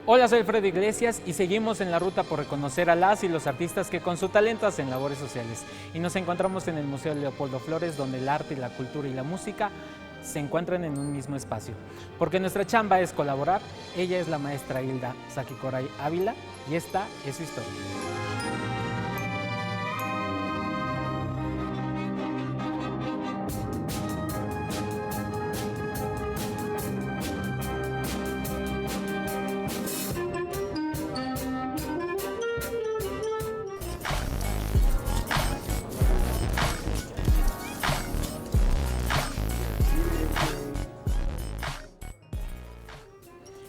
Hola, soy Freddy Iglesias y seguimos en la ruta por reconocer a las y los artistas que con su talento hacen labores sociales. Y nos encontramos en el Museo Leopoldo Flores, donde el arte, la cultura y la música se encuentran en un mismo espacio. Porque nuestra chamba es colaborar. Ella es la maestra Hilda Sakikoray Ávila y esta es su historia.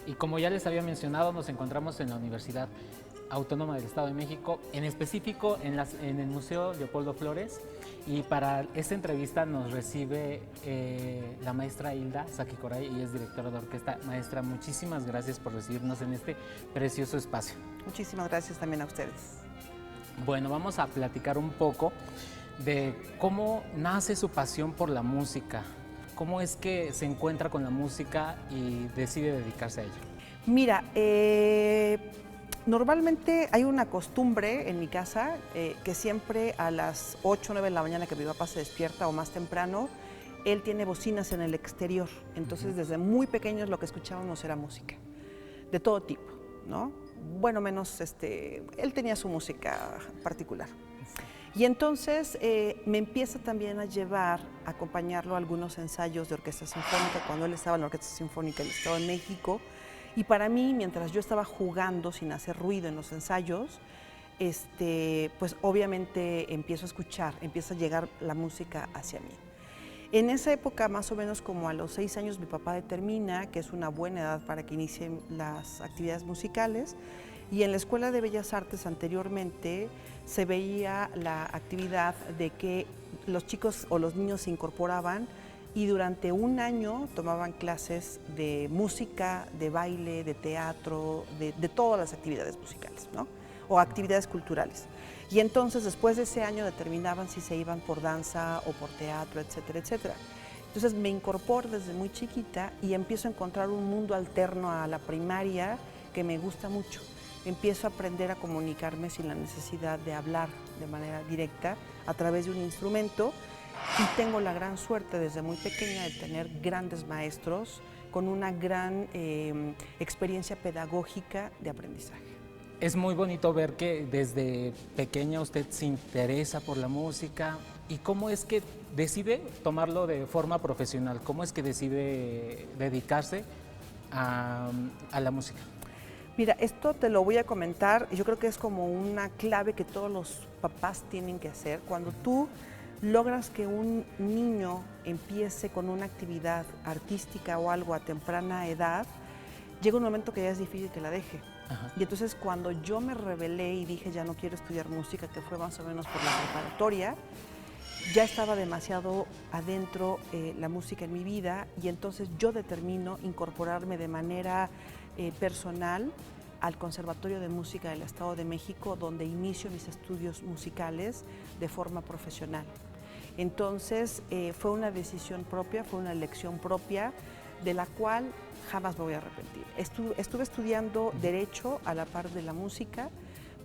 Y como ya les había mencionado, nos encontramos en la Universidad Autónoma del Estado de México, en específico en el Museo Leopoldo Flores. Y para esta entrevista nos recibe la maestra Hilda Sakikoray, ella es directora de orquesta. Maestra, muchísimas gracias por recibirnos en este precioso espacio. Muchísimas gracias también a ustedes. Bueno, vamos a platicar un poco de cómo nace su pasión por la música. ¿Cómo es que se encuentra con la música y decide dedicarse a ella? Mira, normalmente hay una costumbre en mi casa que siempre a las 8 o 9 de la mañana que mi papá se despierta o más temprano, él tiene bocinas en el exterior. Entonces, desde muy pequeños lo que escuchábamos era música, de todo tipo, ¿no? Bueno, menos, él tenía su música particular. Y entonces me empieza también a llevar, a acompañarlo a algunos ensayos de orquesta sinfónica, cuando él estaba en la Orquesta Sinfónica del Estado de México. Y para mí, mientras yo estaba jugando sin hacer ruido en los ensayos, pues obviamente empiezo a escuchar, empieza a llegar la música hacia mí. En esa época, más o menos como a los 6 años, mi papá determina que es una buena edad para que inicien las actividades musicales. Y en la Escuela de Bellas Artes anteriormente se veía la actividad de que los chicos o los niños se incorporaban y durante un año tomaban clases de música, de baile, de teatro, de todas las actividades musicales, ¿no? O actividades culturales. Y entonces después de ese año determinaban si se iban por danza o por teatro, etcétera, etcétera. Entonces me incorporo desde muy chiquita y empiezo a encontrar un mundo alterno a la primaria que me gusta mucho. Empiezo a aprender a comunicarme sin la necesidad de hablar de manera directa a través de un instrumento y tengo la gran suerte desde muy pequeña de tener grandes maestros con una gran experiencia pedagógica de aprendizaje. Es muy bonito ver que desde pequeña usted se interesa por la música. ¿Y cómo es que decide tomarlo de forma profesional? ¿Cómo es que decide dedicarse a la música? Mira, esto te lo voy a comentar, yo creo que es como una clave que todos los papás tienen que hacer. Cuando tú logras que un niño empiece con una actividad artística o algo a temprana edad, llega un momento que ya es difícil que la deje. Ajá. Y entonces cuando yo me rebelé y dije ya no quiero estudiar música, que fue más o menos por la preparatoria, ya estaba demasiado adentro la música en mi vida y entonces yo determino incorporarme de manera personal al Conservatorio de Música del Estado de México, donde inicio mis estudios musicales de forma profesional. Entonces fue una decisión propia, fue una elección propia de la cual jamás me voy a arrepentir. Estuve estudiando Derecho a la par de la música,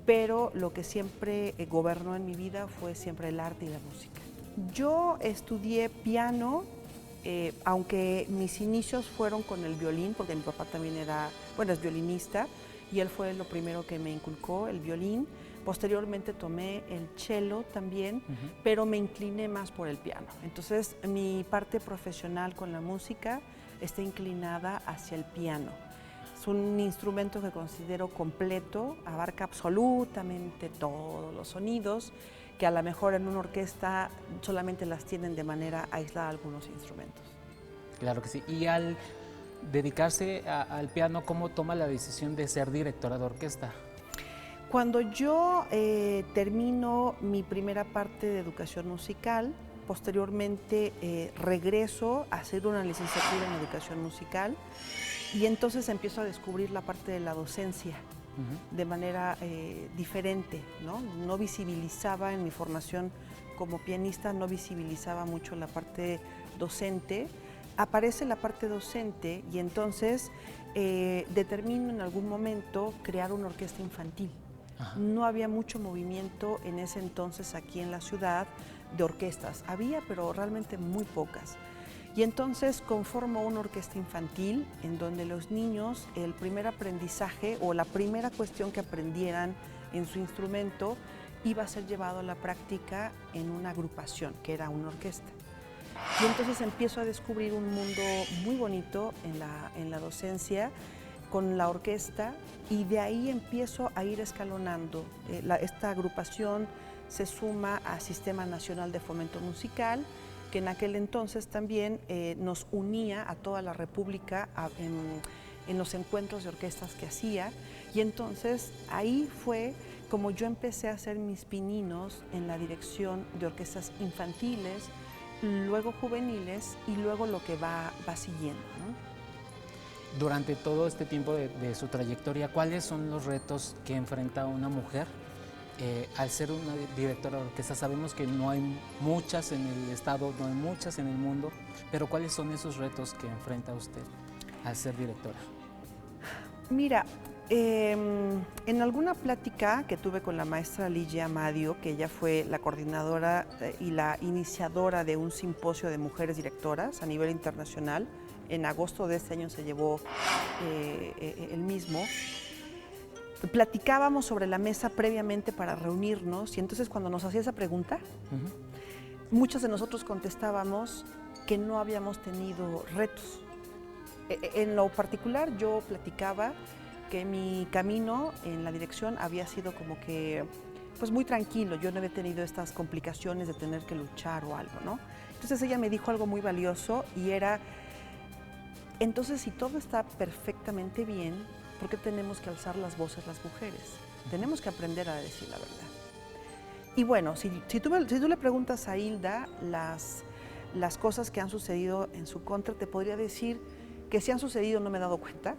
pero lo que siempre gobernó en mi vida fue siempre el arte y la música. Yo estudié piano, aunque mis inicios fueron con el violín, porque mi papá también es violinista, y él fue lo primero que me inculcó, el violín. Posteriormente tomé el cello también, pero me incliné más por el piano. Entonces, mi parte profesional con la música está inclinada hacia el piano. Es un instrumento que considero completo, abarca absolutamente todos los sonidos, que a lo mejor en una orquesta solamente las tienen de manera aislada algunos instrumentos. Claro que sí. Y al dedicarse al piano, ¿cómo toma la decisión de ser directora de orquesta? Cuando yo termino mi primera parte de educación musical, posteriormente regreso a hacer una licenciatura en educación musical y entonces empiezo a descubrir la parte de la docencia de manera diferente, ¿no? No visibilizaba en mi formación como pianista, no visibilizaba mucho la parte docente aparece la parte docente y entonces determino en algún momento crear una orquesta infantil. Ajá. No había mucho movimiento en ese entonces aquí en la ciudad de orquestas. Había, pero realmente muy pocas. Y entonces conformo una orquesta infantil en donde los niños, el primer aprendizaje o la primera cuestión que aprendieran en su instrumento iba a ser llevado a la práctica en una agrupación, que era una orquesta. Y entonces empiezo a descubrir un mundo muy bonito en la docencia con la orquesta y de ahí empiezo a ir escalonando. Esta agrupación se suma a Sistema Nacional de Fomento Musical, que en aquel entonces también nos unía a toda la República en los encuentros de orquestas que hacía. Y entonces ahí fue como yo empecé a hacer mis pininos en la dirección de orquestas infantiles, luego juveniles y luego lo que va siguiendo, ¿no? Durante todo este tiempo de su trayectoria, ¿cuáles son los retos que enfrenta una mujer al ser una directora de orquesta? Sabemos que no hay muchas en el estado, no hay muchas en el mundo, pero ¿cuáles son esos retos que enfrenta usted al ser directora? Mira, en alguna plática que tuve con la maestra Ligia Amadio, que ella fue la coordinadora y la iniciadora de un simposio de mujeres directoras a nivel internacional, en agosto de este año se llevó el mismo, platicábamos sobre la mesa previamente para reunirnos y entonces cuando nos hacía esa pregunta, muchos de nosotros contestábamos que no habíamos tenido retos. En lo particular yo platicaba que mi camino en la dirección había sido como que pues muy tranquilo, yo no había tenido estas complicaciones de tener que luchar o algo, ¿no? Entonces ella me dijo algo muy valioso y era, entonces si todo está perfectamente bien, ¿por qué tenemos que alzar las voces las mujeres? Tenemos que aprender a decir la verdad. Y bueno, si tú le preguntas a Hilda las cosas que han sucedido en su contra, te podría decir que si han sucedido no me he dado cuenta,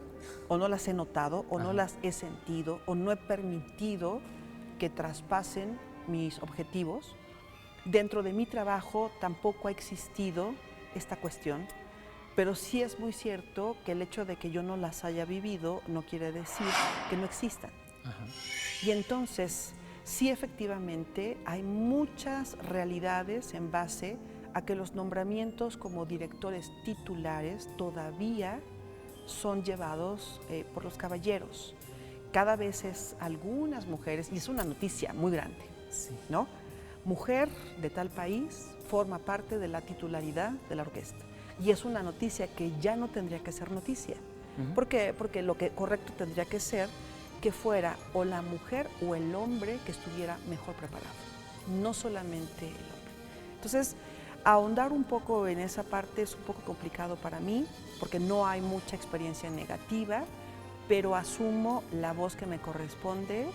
o no las he notado, o no las he sentido, o no he permitido que traspasen mis objetivos. Dentro de mi trabajo tampoco ha existido esta cuestión, pero sí es muy cierto que el hecho de que yo no las haya vivido no quiere decir que no existan. Ajá. Y entonces, sí efectivamente hay muchas realidades en base a que los nombramientos como directores titulares todavía son llevados por los caballeros. Cada vez es algunas mujeres, y es una noticia muy grande, Sí. ¿no? Mujer de tal país forma parte de la titularidad de la orquesta. Y es una noticia que ya no tendría que ser noticia. ¿Por qué? Porque lo que correcto tendría que ser que fuera o la mujer o el hombre que estuviera mejor preparado, no solamente el hombre. Entonces, ahondar un poco en esa parte es un poco complicado para mí, porque no hay mucha experiencia negativa, pero asumo la voz que me corresponde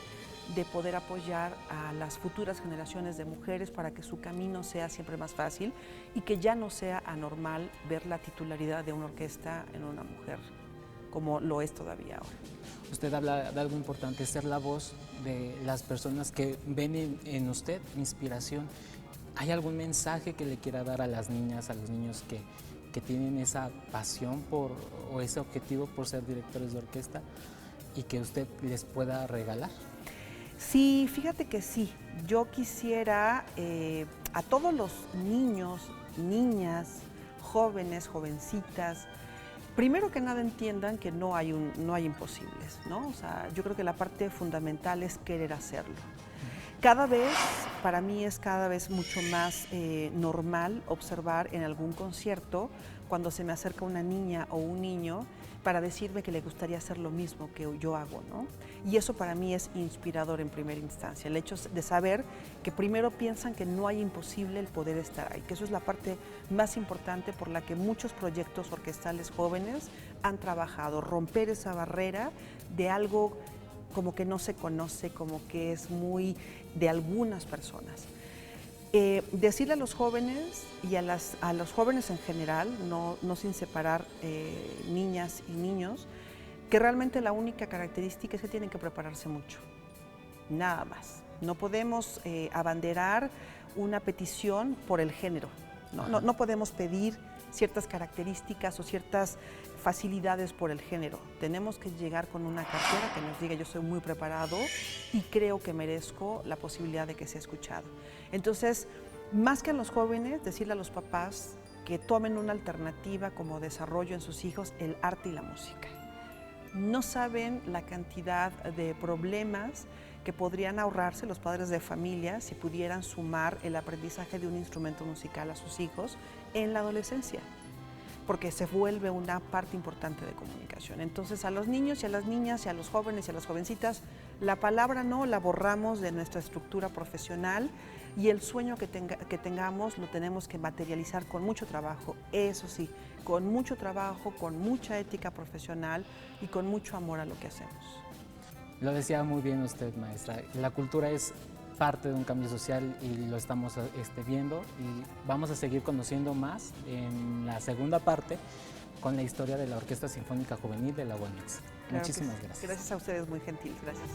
de poder apoyar a las futuras generaciones de mujeres para que su camino sea siempre más fácil y que ya no sea anormal ver la titularidad de una orquesta en una mujer, como lo es todavía ahora. Usted habla de algo importante, ser la voz de las personas que ven en usted inspiración. ¿Hay algún mensaje que le quiera dar a las niñas, a los niños que tienen esa pasión o ese objetivo por ser directores de orquesta y que usted les pueda regalar? Sí, fíjate que sí. Yo quisiera a todos los niños, niñas, jóvenes, jovencitas, primero que nada entiendan que no hay imposibles, ¿no? O sea, yo creo que la parte fundamental es querer hacerlo. Cada vez, para mí es cada vez mucho más normal observar en algún concierto cuando se me acerca una niña o un niño para decirme que le gustaría hacer lo mismo que yo hago, ¿no? Y eso para mí es inspirador en primera instancia, el hecho de saber que primero piensan que no hay imposible el poder estar ahí, que eso es la parte más importante por la que muchos proyectos orquestales jóvenes han trabajado, romper esa barrera de algo como que no se conoce, como que es muy de algunas personas. Decirle a los jóvenes y a los jóvenes en general, no sin separar niñas y niños, que realmente la única característica es que tienen que prepararse mucho, nada más. No podemos abanderar una petición por el género, no podemos pedir ciertas características o ciertas facilidades por el género. Tenemos que llegar con una cartera que nos diga yo soy muy preparado y creo que merezco la posibilidad de que sea escuchado. Entonces, más que a los jóvenes, decirle a los papás que tomen una alternativa como desarrollo en sus hijos el arte y la música. No saben la cantidad de problemas que podrían ahorrarse los padres de familia si pudieran sumar el aprendizaje de un instrumento musical a sus hijos en la adolescencia, porque se vuelve una parte importante de comunicación. Entonces, a los niños y a las niñas y a los jóvenes y a las jovencitas, la palabra no la borramos de nuestra estructura profesional y el sueño que tengamos lo tenemos que materializar con mucho trabajo, eso sí, con mucho trabajo, con mucha ética profesional y con mucho amor a lo que hacemos. Lo decía muy bien usted, maestra. La cultura es parte de un cambio social y lo estamos viendo y vamos a seguir conociendo más en la segunda parte con la historia de la Orquesta Sinfónica Juvenil de la UAMEX. Claro, Muchísimas gracias. Gracias a ustedes, muy gentiles. Gracias.